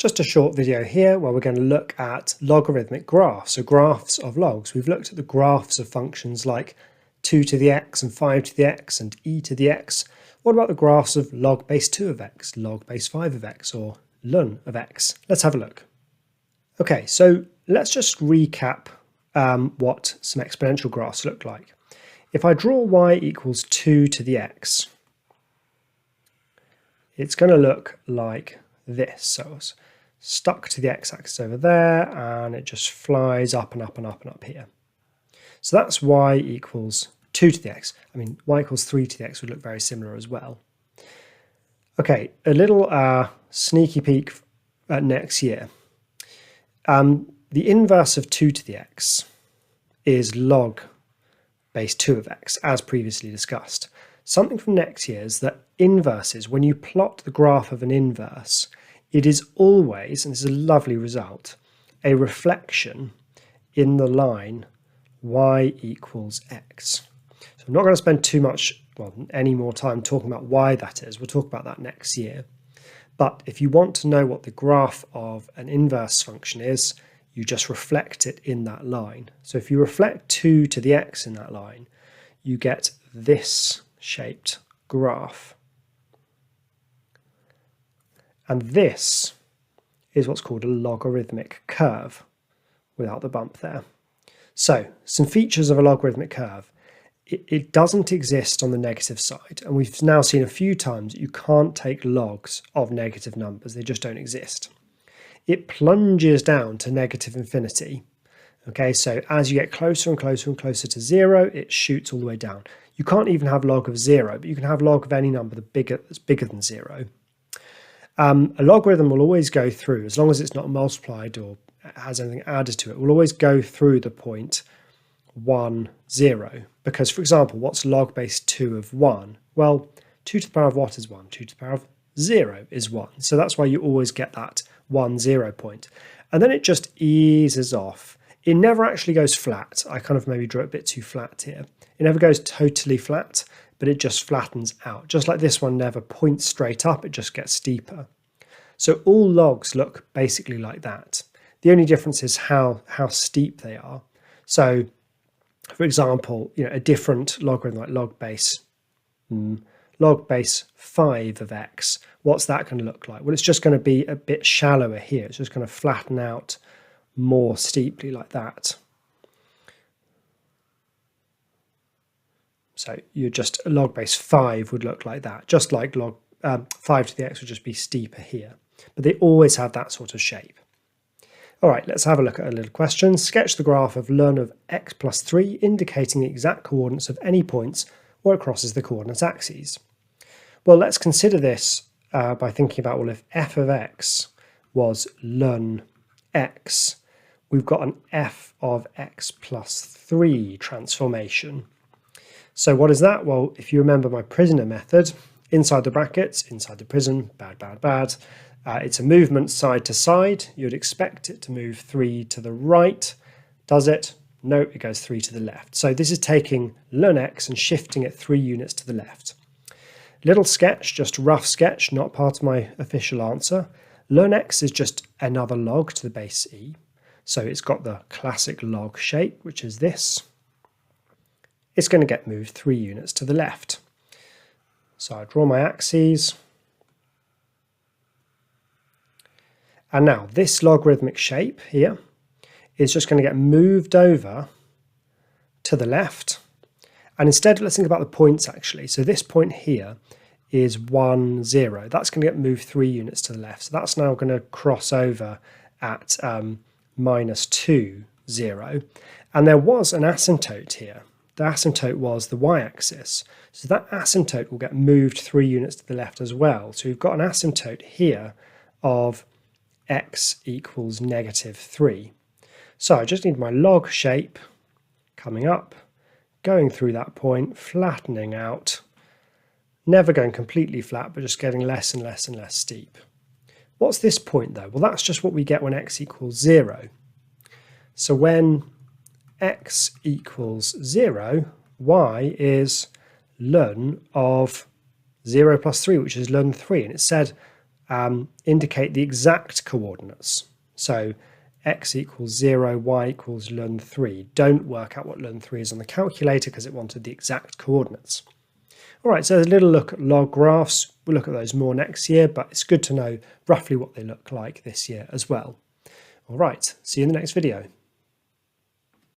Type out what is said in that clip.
Just a short video here where we're going to look at logarithmic graphs, so graphs of logs. We've looked at the graphs of functions like 2 to the x and 5 to the x and e to the x. What about the graphs of log base 2 of x, log base 5 of x, or ln of x? Let's have a look. Okay, so let's just recap what some exponential graphs look like. If I draw y equals 2 to the x, it's going to look like this. So it's stuck to the x-axis over there, and it just flies up and up and up and up here. So that's y equals 2 to the x. I mean, y equals 3 to the x would look very similar as well. Okay, a little sneaky peek at next year. The inverse of 2 to the x is log base 2 of x, as previously discussed. Something from next year is that inverses, when you plot the graph of an inverse, it is always, and this is a lovely result, a reflection in the line y equals x. So I'm not going to spend any more time talking about why that is. We'll talk about that next year. But if you want to know what the graph of an inverse function is, you just reflect it in that line. So if you reflect 2 to the x in that line, you get this shaped graph. And this is what's called a logarithmic curve, without the bump there. So some features of a logarithmic curve. It doesn't exist on the negative side, and we've now seen a few times that you can't take logs of negative numbers. They just don't exist. It plunges down to negative infinity. Okay, so as you get closer and closer and closer to 0, it shoots all the way down. You can't even have log of 0, but you can have log of any number that's bigger than 0. A logarithm will always go through, as long as it's not multiplied or has anything added to it, will always go through the point 1, 0. Because, for example, what's log base 2 of 1? Well, 2 to the power of what is 1? 2 to the power of 0 is 1. So that's why you always get that 1, 0 point. And then it just eases off. It never actually goes flat. I kind of maybe drew it a bit too flat here. It never goes totally flat, but it just flattens out. Just like this one never points straight up, it just gets steeper. So all logs look basically like that. The only difference is how steep they are. So, for example, a different logarithm like log base 5 of x, what's that going to look like? Well, it's just going to be a bit shallower here. It's just going to flatten out more steeply like that. So log base 5 would look like that, just like log 5 to the x would just be steeper here. But they always have that sort of shape. All right, let's have a look at a little question. Sketch the graph of ln of x plus 3, indicating the exact coordinates of any points where it crosses the coordinate axes. Well, let's consider this by thinking about, well, if f of x was ln x, we've got an f of x plus 3 transformation. So what is that? Well, if you remember my prisoner method, inside the brackets, inside the prison, bad. It's a movement side to side. You'd expect it to move 3 to the right. Does it? No, it goes 3 to the left. So this is taking ln x and shifting it 3 units to the left. Little sketch, just a rough sketch, not part of my official answer. Ln x is just another log to the base e. So it's got the classic log shape, which is this. It's going to get moved 3 units to the left. So I draw my axes. And now this logarithmic shape here is just going to get moved over to the left. And instead, let's think about the points actually. So this point here is 1, 0. That's going to get moved 3 units to the left. So that's now going to cross over at -2, 0. And there was an asymptote here. The asymptote was the y-axis. So that asymptote will get moved 3 units to the left as well. So we've got an asymptote here of x equals -3. So I just need my log shape coming up, going through that point, flattening out, never going completely flat, but just getting less and less and less steep. What's this point though? Well, that's just what we get when x equals 0. So when x equals 0, y is ln of 0 plus 3, which is ln 3. And it said indicate the exact coordinates. So x equals 0, y equals ln 3. Don't work out what ln 3 is on the calculator because it wanted the exact coordinates. All right, so a little look at log graphs. We'll look at those more next year, but it's good to know roughly what they look like this year as well. All right, see you in the next video.